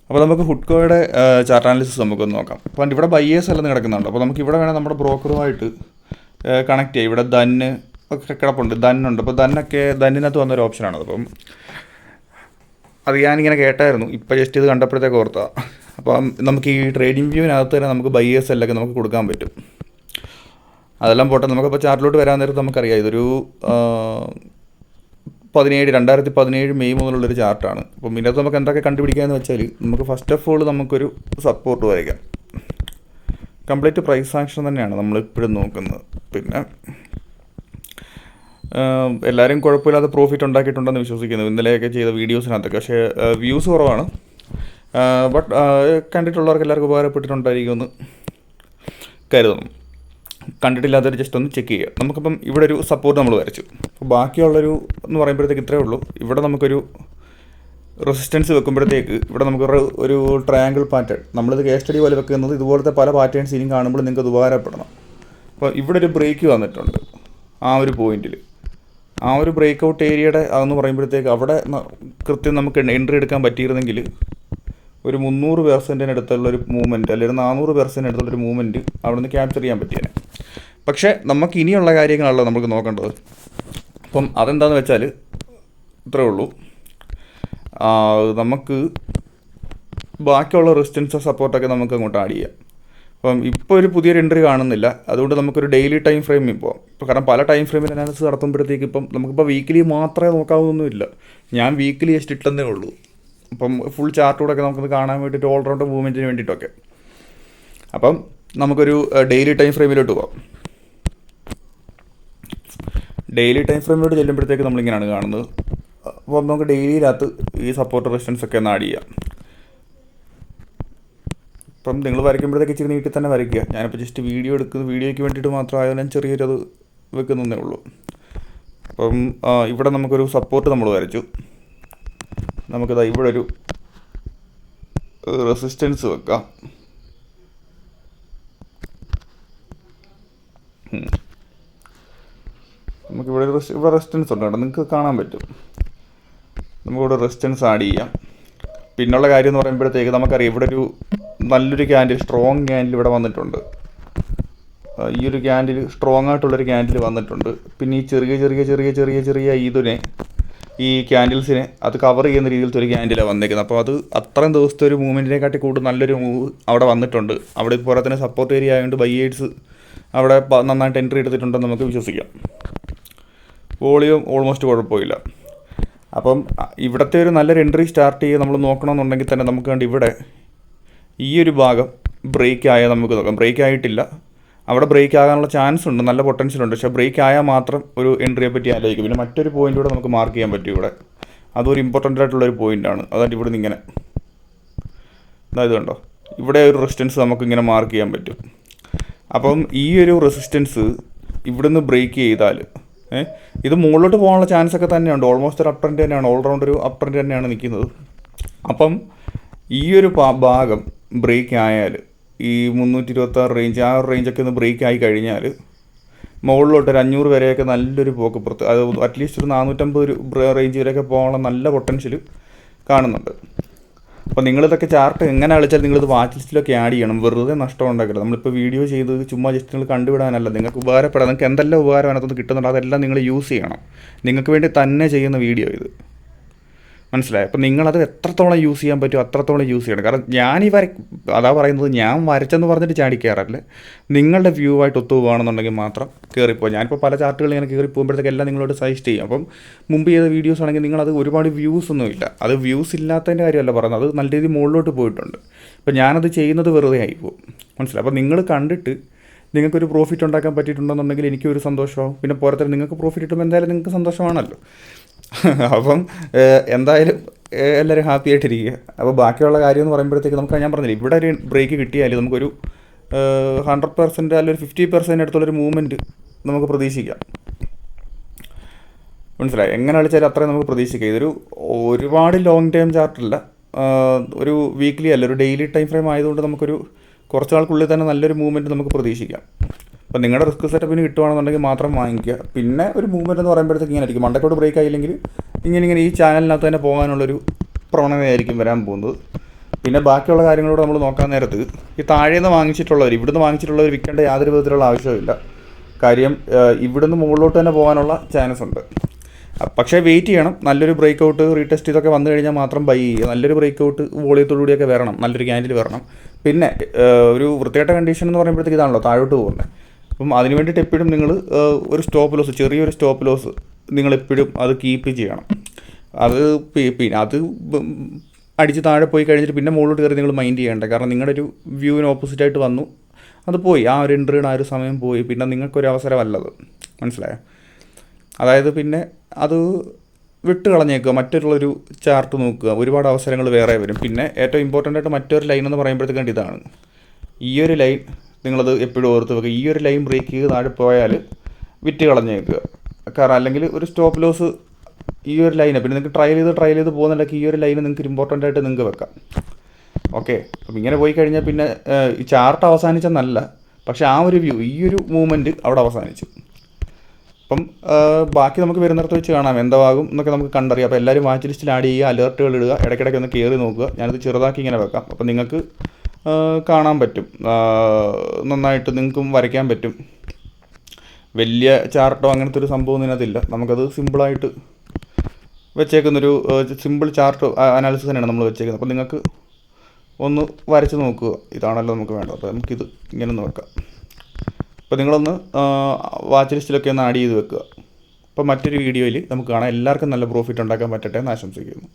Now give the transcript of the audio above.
അപ്പോൾ നമുക്ക് ഹുഡ്കോയുടെ chart analysis നമുക്കൊന്ന് നോക്കാം. അപ്പോൾ ഇവിടെ ബയേഴ്സ് എല്ലാം കിടക്കുന്നുണ്ട്. അപ്പോൾ നമുക്ക് ഇവിടെ വേണം നമ്മുടെ ബ്രോക്കറുമായിട്ട് കണക്ട് ചെയ്യാം. ഇവിടെ ധന് ഒക്കെ കിടപ്പുണ്ട്, ധനുണ്ട്. അപ്പോൾ ധന്നിനകത്ത് വന്നൊരു ഓപ്ഷനാണ്. അപ്പം അത് ഞാനിങ്ങനെ കേട്ടായിരുന്നു, ഇപ്പോൾ ജസ്റ്റ് ഇത് കണ്ടപ്പോഴത്തേക്ക് ഓർത്താ. അപ്പം നമുക്ക് ഈ ട്രേഡിംഗ് വ്യൂവിനകത്ത് തന്നെ നമുക്ക് ബയേഴ്സ് എല്ലാം നമുക്ക് കൊടുക്കാൻ പറ്റും. അതെല്ലാം പോട്ടെ, നമുക്കിപ്പോൾ ചാർട്ടിലോട്ട് വരാൻ നേരത്ത് നമുക്കറിയാം ഇതൊരു 2017 മെയ് മുതലുള്ളൊരു ചാർട്ടാണ്. അപ്പം ഇതിനകത്ത് നമുക്ക് എന്തൊക്കെ കണ്ടുപിടിക്കാമെന്ന് വെച്ചാൽ നമുക്ക് ഫസ്റ്റ് ഓഫ് ഓൾ നമുക്കൊരു സപ്പോർട്ട് വരയ്ക്കാം. കംപ്ലീറ്റ് പ്രൈസ് ആക്ഷൻ തന്നെയാണ് നമ്മളിപ്പോഴും നോക്കുന്നത്. പിന്നെ എല്ലാവരും കുഴപ്പമില്ലാതെ പ്രോഫിറ്റ് ഉണ്ടാക്കിയിട്ടുണ്ടെന്ന് വിശ്വസിക്കുന്നു ഇന്നലെയൊക്കെ ചെയ്ത വീഡിയോസിനകത്തൊക്കെ. പക്ഷേ വ്യൂസ് കുറവാണ്. ബട്ട് കണ്ടിട്ടുള്ളവർക്ക് എല്ലാവർക്കും ഉപകാരപ്പെട്ടിട്ടുണ്ടായിരിക്കുമെന്ന് കരുതുന്നു. കണ്ടിട്ടില്ലാത്തവർ ജസ്റ്റ് ഒന്ന് ചെക്ക് ചെയ്യുക. നമുക്കിപ്പം ഇവിടെ ഒരു സപ്പോർട്ട് നമ്മൾ വരച്ചു. അപ്പോൾ ബാക്കിയുള്ളൊരു എന്ന് പറയുമ്പോഴത്തേക്ക് ഇത്രയേ ഉള്ളൂ. ഇവിടെ നമുക്കൊരു റെസിസ്റ്റൻസ് വെക്കുമ്പോഴത്തേക്ക് ഇവിടെ നമുക്ക് ഒരു ട്രയാങ്കിൾ പാറ്റേൺ, നമ്മളിത് കേസ് സ്റ്റഡി പോലെ വെക്കുന്നത് ഇതുപോലത്തെ പല പാറ്റേൺസ് ഇനിയും കാണുമ്പോൾ നിങ്ങൾക്ക് അത് ഉപകാരപ്പെടണം. അപ്പോൾ ഇവിടെ ഒരു ബ്രേക്ക് വന്നിട്ടുണ്ട് ആ ഒരു പോയിന്റിൽ. ആ ഒരു ബ്രേക്ക് ഔട്ട് ഏരിയയുടെ അതെന്ന് പറയുമ്പോഴത്തേക്ക് അവിടെ കൃത്യം നമുക്ക് എൻട്രി എടുക്കാൻ പറ്റിയിരുന്നെങ്കിൽ ഒരു 300% അടുത്തുള്ളൊരു മൂവ്മെൻറ്റ് അല്ലെങ്കിൽ 400% അടുത്തുള്ളൊരു മൂവ്മെൻറ്റ് അവിടെ നിന്ന് ക്യാപ്ചർ ചെയ്യാൻ പറ്റിയേനെ. പക്ഷേ നമുക്ക് ഇനിയുള്ള കാര്യങ്ങളാണല്ലോ നമുക്ക് നോക്കേണ്ടത്. അപ്പം അതെന്താണെന്ന് വെച്ചാൽ ഇത്രയേ ഉള്ളൂ. നമുക്ക് ബാക്കിയുള്ള റെസിസ്റ്റൻസ് സപ്പോർട്ടൊക്കെ നമുക്ക് അങ്ങോട്ട് ആഡ് ചെയ്യാം. അപ്പം ഇപ്പോൾ ഒരു പുതിയൊരു എൻട്രി കാണുന്നില്ല. അതുകൊണ്ട് നമുക്കൊരു ഡെയിലി ടൈം ഫ്രെയിമിൽ പോകാം. ഇപ്പോൾ കാരണം പല ടൈം ഫ്രെയിമിൽ അനാലിസിസ് നടത്തുമ്പോഴത്തേക്ക് ഇപ്പം നമുക്കിപ്പോൾ വീക്കിലി മാത്രമേ നോക്കാവുന്നൊന്നുമില്ല. ഞാൻ വീക്കിലി ജസ്റ്റ് ഇട്ടെന്നേ ഉള്ളൂ. അപ്പം ഫുൾ ചാർട്ടൂടൊക്കെ നമുക്കത് കാണാൻ വേണ്ടിയിട്ട് ഓൾറൗണ്ട് മൂവ്മെൻറ്റിന് വേണ്ടിയിട്ടൊക്കെ. അപ്പം നമുക്കൊരു ഡെയിലി ടൈം ഫ്രെയിമിലോട്ട് പോകാം. ഡെയിലി ടൈം ഫ്രെയിമിലോട്ട് ചെല്ലുമ്പോഴത്തേക്ക് നമ്മളിങ്ങനെയാണ് കാണുന്നത്. അപ്പോൾ നമുക്ക് ഡെയിലിയിനകത്ത് ഈ സപ്പോർട്ട് റെസിസ്റ്റൻസ് ഒക്കെ ഒന്ന് ആഡ് ചെയ്യാം. ഇപ്പം നിങ്ങൾ വരയ്ക്കുമ്പോഴത്തേക്ക് ഇച്ചിരി നീട്ടി തന്നെ വരയ്ക്കുക. ഞാനിപ്പോൾ ജസ്റ്റ് വീഡിയോയ്ക്ക് വേണ്ടിയിട്ട് മാത്രമായാലും ഞാൻ ചെറിയൊരു വെക്കുന്നതേ ഉള്ളൂ. അപ്പം ഇവിടെ നമുക്കൊരു സപ്പോർട്ട് നമ്മൾ വരച്ചു. നമുക്കിതാ ഇവിടെ ഒരു റെസിസ്റ്റൻസ് വെക്കാം. നമുക്കിവിടെ ഇവിടെ റെസിസ്റ്റൻസ് ഉണ്ട് കേട്ടോ, നിങ്ങൾക്ക് കാണാൻ പറ്റും. നമുക്കിവിടെ റെസിസ്റ്റൻസ് ആഡ് ചെയ്യാം. പിന്നുള്ള കാര്യം എന്ന് പറയുമ്പോഴത്തേക്ക് നമുക്കറിയാം ഇവിടെ ഒരു നല്ലൊരു ക്യാൻഡിൽ, സ്ട്രോങ് ക്യാൻഡിൽ ഇവിടെ വന്നിട്ടുണ്ട്. ഈ ഒരു ക്യാൻഡിൽ സ്ട്രോങ് ആയിട്ടുള്ളൊരു ക്യാൻഡിൽ വന്നിട്ടുണ്ട്. പിന്നെ ഈ ചെറിയ ഇതിനെ ഈ ക്യാൻഡിൽസിനെ അത് കവർ ചെയ്യുന്ന രീതിയിലത്തെ ഒരു ക്യാൻഡിലാണ് വന്നിരിക്കുന്നത്. അപ്പോൾ അത് അത്രയും ദിവസത്തെ ഒരു മൂവ്മെൻറ്റിനെക്കാട്ടി കൂടുതൽ നല്ലൊരു മൂവ് അവിടെ വന്നിട്ടുണ്ട്. അവിടെ ഇതുപോലെ തന്നെ സപ്പോർട്ട് ഏരിയ ആയതുകൊണ്ട് ബയേഴ്സ് അവിടെ നന്നായിട്ട് എൻട്രി എടുത്തിട്ടുണ്ടെന്ന് നമുക്ക് വിശ്വസിക്കാം. വോളിയം ഓൾമോസ്റ്റ് കുഴപ്പമില്ല. അപ്പം ഇവിടുത്തെ ഒരു നല്ലൊരു എൻട്രി സ്റ്റാർട്ട് ചെയ്ത് നമ്മൾ നോക്കണമെന്നുണ്ടെങ്കിൽ തന്നെ നമുക്ക് വേണ്ടി ഇവിടെ ഈ ഒരു ഭാഗം ബ്രേക്ക് ആയാൽ നമുക്ക് നോക്കാം. ബ്രേക്ക് ആയിട്ടില്ല, അവിടെ ബ്രേക്ക് ആകാനുള്ള ചാൻസ് ഉണ്ട്, നല്ല പൊട്ടൻഷ്യലുണ്ട്. പക്ഷേ ബ്രേക്ക് ആയാൽ മാത്രം ഒരു എൻട്രിയെ പറ്റി ആലോചിക്കും. പിന്നെ മറ്റൊരു പോയിൻ്റ് കൂടെ നമുക്ക് മാർക്ക് ചെയ്യാൻ പറ്റും. ഇവിടെ അതൊരു ഇമ്പോർട്ടൻ്റ് ആയിട്ടുള്ളൊരു പോയിൻ്റാണ്. അതായത് ഇവിടെ നിന്ന് ഇങ്ങനെ അതായത് കണ്ടോ, ഇവിടെ ഒരു റെസിസ്റ്റൻസ് നമുക്കിങ്ങനെ മാർക്ക് ചെയ്യാൻ പറ്റും. അപ്പം ഈ ഒരു റെസിസ്റ്റൻസ് ഇവിടുന്ന് ബ്രേക്ക് ചെയ്താൽ ഇത് മുകളിലോട്ട് പോകാനുള്ള ചാൻസ് ഒക്കെ തന്നെയുണ്ട്. ഓൾമോസ്റ്റ് ഒരു അപ് ട്രെൻഡ് തന്നെയാണ്, ഓൾറൗണ്ട് ഒരു അപ് ട്രെൻഡ് തന്നെയാണ് നിൽക്കുന്നത്. അപ്പം ഈ ഒരു ഭാഗം ബ്രേക്ക് ആയാൽ ഈ 326 റേഞ്ച്, ആ ഒരു റേഞ്ചൊക്കെ ഒന്ന് ബ്രേക്ക് ആയി കഴിഞ്ഞാൽ മുകളിലോട്ട് ഒരു 500 വരെയൊക്കെ നല്ലൊരു പോക്ക് പുറത്ത്, അത് അറ്റ്ലീസ്റ്റ് ഒരു 450 റേഞ്ച് വരെയൊക്കെ പോകാനുള്ള നല്ല പൊട്ടൻഷ്യൽ കാണുന്നുണ്ട്. അപ്പോൾ നിങ്ങളിതൊക്കെ ചാർട്ട് എങ്ങനെ കളിച്ചാൽ നിങ്ങളിത് വാച്ച് ലിസ്റ്റിലൊക്കെ ആഡ് ചെയ്യണം. വെറുതെ നഷ്ടം ഉണ്ടാക്കരുത്. നമ്മളിപ്പോൾ വീഡിയോ ചെയ്ത് ചുമ്മാ ജസ്റ്റ് നിങ്ങൾ കണ്ടുവിടാനല്ല, നിങ്ങൾക്ക് ഉപകാരപ്പെടാം. നിങ്ങൾക്ക് എന്തെല്ലാം ഉപകാരം അതിനകത്ത് കിട്ടുന്നുണ്ട് അതെല്ലാം നിങ്ങൾ യൂസ് ചെയ്യണം. നിങ്ങൾക്ക് വേണ്ടി തന്നെ ചെയ്യുന്ന വീഡിയോ ഇത്, മനസ്സിലായി? അപ്പോൾ നിങ്ങളത് എത്രത്തോളം യൂസ് ചെയ്യാൻ പറ്റുമോ അത്രത്തോളം യൂസ് ചെയ്യണം. കാരണം അതാ പറയുന്നത്, ഞാൻ വരച്ചെന്ന് പറഞ്ഞിട്ട് ചാടിക്കയറല്ലേ. നിങ്ങളുടെ വ്യൂ ആയിട്ട് ഒത്തു പോകുകയാണെന്നുണ്ടെങ്കിൽ മാത്രം കയറിപ്പോൾ. ഞാനിപ്പോൾ പല ചാർട്ടുകൾ ഇങ്ങനെ കയറി പോകുമ്പോഴത്തേക്ക് എല്ലാം നിങ്ങളോട് സജസ്റ്റ് ചെയ്യും. അപ്പം മുമ്പ് ചെയ്ത വീഡിയോസ് ആണെങ്കിൽ നിങ്ങളത് ഒരുപാട് വ്യൂസ് ഒന്നുമില്ല, അത് വ്യൂസ് ഇല്ലാത്തതിൻ്റെ കാര്യമല്ല പറയുന്നത്, അത് നല്ല രീതിയിൽ മുകളിലോട്ട് പോയിട്ടുണ്ട്. അപ്പോൾ ഞാനത് ചെയ്യുന്നത് വെറുതെ ആയിപ്പോവും, മനസ്സിലായി? അപ്പോൾ നിങ്ങൾ കണ്ടിട്ട് നിങ്ങൾക്കൊരു പ്രോഫിറ്റ് ഉണ്ടാക്കാൻ പറ്റിയിട്ടുണ്ടെന്നുണ്ടെങ്കിൽ എനിക്കൊരു സന്തോഷമാവും. പിന്നെ പോരത്തെ നിങ്ങൾക്ക് പ്രോഫിറ്റ് കിട്ടുമ്പോൾ എന്തായാലും നിങ്ങൾക്ക് സന്തോഷമാണല്ലോ. അപ്പം എന്തായാലും എല്ലാവരും ഹാപ്പി ആയിട്ടിരിക്കുക. അപ്പോൾ ബാക്കിയുള്ള കാര്യം എന്ന് പറയുമ്പോഴത്തേക്ക് നമുക്ക്, ഞാൻ പറഞ്ഞില്ല, ഇവിടെ ഒരു ബ്രേക്ക് കിട്ടിയാൽ നമുക്കൊരു 100% അല്ലെങ്കിൽ 50% അടുത്തുള്ളൊരു മൂവ്മെൻറ്റ് നമുക്ക് പ്രതീക്ഷിക്കാം. മനസ്സിലായി? എങ്ങനെ കളിച്ചാലും അത്രയും നമുക്ക് പ്രതീക്ഷിക്കാം. ഇതൊരു ഒരുപാട് ലോങ് ടൈം ചാർട്ടല്ല, ഒരു വീക്ക്ലി അല്ല, ഒരു ഡെയിലി ടൈം ഫ്രെയിം ആയതുകൊണ്ട് നമുക്കൊരു കുറച്ച് നാൾക്കുള്ളിൽ തന്നെ നല്ലൊരു മൂവ്മെൻറ്റ് നമുക്ക് പ്രതീക്ഷിക്കാം. അപ്പോൾ നിങ്ങളുടെ റിസ്ക് സെറ്റപ്പിന് കിട്ടുകയാണെന്നുണ്ടെങ്കിൽ മാത്രം വാങ്ങിക്കുക. പിന്നെ ഒരു മൂവ്മെൻറ്റ് എന്ന് പറയുമ്പോഴത്തേക്ക് ഇങ്ങനെ ആയിരിക്കും, മണ്ടക്കോട്ട് ബ്രേക്ക് ആയില്ലെങ്കിൽ ഇങ്ങനെ ഈ ചാനലിനകത്ത് തന്നെ പോകാനുള്ളൊരു പ്രവണതയായിരിക്കും വരാൻ പോകുന്നത്. പിന്നെ ബാക്കിയുള്ള കാര്യങ്ങളോട് നമ്മൾ നോക്കാൻ നേരത്ത് ഈ താഴേന്ന് വാങ്ങിച്ചിട്ടുള്ളവർ ഇവിടുന്ന് വാങ്ങിച്ചിട്ടുള്ളവർ വിൽക്കേണ്ട യാതൊരു വിധത്തിലുള്ള ആവശ്യമില്ല. കാര്യം ഇവിടുന്ന് മുകളിലോട്ട് തന്നെ പോകാനുള്ള ചാൻസ് ഉണ്ട്. പക്ഷേ വെയിറ്റ് ചെയ്യണം. നല്ലൊരു ബ്രേക്ക് ഔട്ട് റീടെസ്റ്റ് ഇതൊക്കെ വന്നു കഴിഞ്ഞാൽ മാത്രം ബൈ ചെയ്യുക. നല്ലൊരു ബ്രേക്ക് ഔട്ട് വോളിയത്തോടുകൂടിയൊക്കെ വരണം, നല്ലൊരു ക്യാൻഡിൽ വരണം. പിന്നെ ഒരു വൃത്തികെട്ട കണ്ടീഷൻ എന്ന് പറയുമ്പോഴത്തേക്ക് ഇതാണല്ലോ താഴോട്ട് പോകുന്നത്. അപ്പം അതിന് വേണ്ടിയിട്ട് എപ്പോഴും നിങ്ങൾ ഒരു സ്റ്റോപ്പ് ലോസ്, ചെറിയൊരു സ്റ്റോപ്പ് ലോസ് നിങ്ങളെപ്പോഴും അത് കീപ്പ് ചെയ്യണം. അത് പിന്നെ അത് അടിച്ച് താഴെ പോയി കഴിഞ്ഞിട്ട് പിന്നെ മുകളിലോട്ട് കയറി നിങ്ങൾ മൈൻഡ് ചെയ്യേണ്ട. കാരണം നിങ്ങളുടെ ഒരു വ്യൂവിന് ഓപ്പോസിറ്റായിട്ട് വന്നു, അത് പോയി, ആ ഒരു എൻട്രിയുടെ ആ ഒരു സമയം പോയി. പിന്നെ നിങ്ങൾക്കൊരു അവസരമല്ലത്, മനസ്സിലായോ? അതായത് പിന്നെ അത് വിട്ട് കളഞ്ഞേക്കുക, മറ്റുള്ളൊരു ചാർട്ട് നോക്കുക. ഒരുപാട് അവസരങ്ങൾ വേറെ വരും. പിന്നെ ഏറ്റവും ഇമ്പോർട്ടൻ്റ് ആയിട്ട് മറ്റൊരു ലൈൻ എന്ന് പറയുമ്പോഴത്തേക്കും ഇതാണ്, ഈ ഒരു ലൈൻ നിങ്ങളത് എപ്പോഴും ഓർത്ത് വെക്കുക. ഈ ഒരു ലൈൻ ബ്രേക്ക് ചെയ്ത് താഴെ പോയാൽ വിറ്റ് കളഞ്ഞേക്കുക. കാരണം അല്ലെങ്കിൽ ഒരു സ്റ്റോപ്പ് ലോസ് ഈ ഒരു ലൈന് പിന്നെ നിങ്ങൾക്ക് ട്രയൽ ചെയ്ത് പോകുന്നുണ്ടെങ്കിൽ ഈ ഒരു ലൈന് നിങ്ങൾക്ക് ഇമ്പോർട്ടൻ്റ് ആയിട്ട് നിങ്ങൾക്ക് വെക്കാം. ഓക്കെ, അപ്പം ഇങ്ങനെ പോയി കഴിഞ്ഞാൽ പിന്നെ ഈ ചാർട്ട് അവസാനിച്ചെന്നല്ല, പക്ഷേ ആ ഒരു വ്യൂ, ഈ ഒരു മൂവ്മെൻറ്റ് അവിടെ അവസാനിച്ചു. അപ്പം ബാക്കി നമുക്ക് വരുന്നിടത്ത് വെച്ച് കാണാം എന്താകും എന്നൊക്കെ നമുക്ക് കണ്ടറിയാം. അപ്പോൾ എല്ലാവരും വാച്ച് ലിസ്റ്റിൽ ആഡ് ചെയ്യുക, അലേർട്ടുകൾ ഇടുക, ഇടയ്ക്കിടയ്ക്ക് ഒന്ന് കയറി നോക്കുക. ഞാനിത് ചെറുതാക്കി ഇങ്ങനെ വെക്കാം, അപ്പോൾ നിങ്ങൾക്ക് കാണാൻ പറ്റും, നന്നായിട്ട് നിങ്ങൾക്കും വരയ്ക്കാൻ പറ്റും. വലിയ ചാർട്ടോ അങ്ങനത്തെ ഒരു സംഭവം ഇതിനകത്തില്ല. നമുക്കത് സിമ്പിളായിട്ട് വെച്ചേക്കുന്നൊരു സിമ്പിൾ ചാർട്ട് അനാലിസിസ് തന്നെയാണ് നമ്മൾ വെച്ചേക്കുന്നത്. അപ്പോൾ നിങ്ങൾക്ക് ഒന്ന് വരച്ച് നോക്കുക, ഇതാണല്ലോ നമുക്ക് വേണ്ടത്. അപ്പോൾ നമുക്കിത് ഇങ്ങനെ ഒന്ന് വെക്കാം. അപ്പോൾ നിങ്ങളൊന്ന് വാച്ച് ലിസ്റ്റിലൊക്കെ ഒന്ന് ആഡ് ചെയ്ത് വെക്കുക. അപ്പോൾ മറ്റൊരു വീഡിയോയിൽ നമുക്ക് കാണാം. എല്ലാവർക്കും നല്ല പ്രോഫിറ്റ് ഉണ്ടാക്കാൻ പറ്റട്ടെ എന്ന് ആശംസിക്കുന്നു.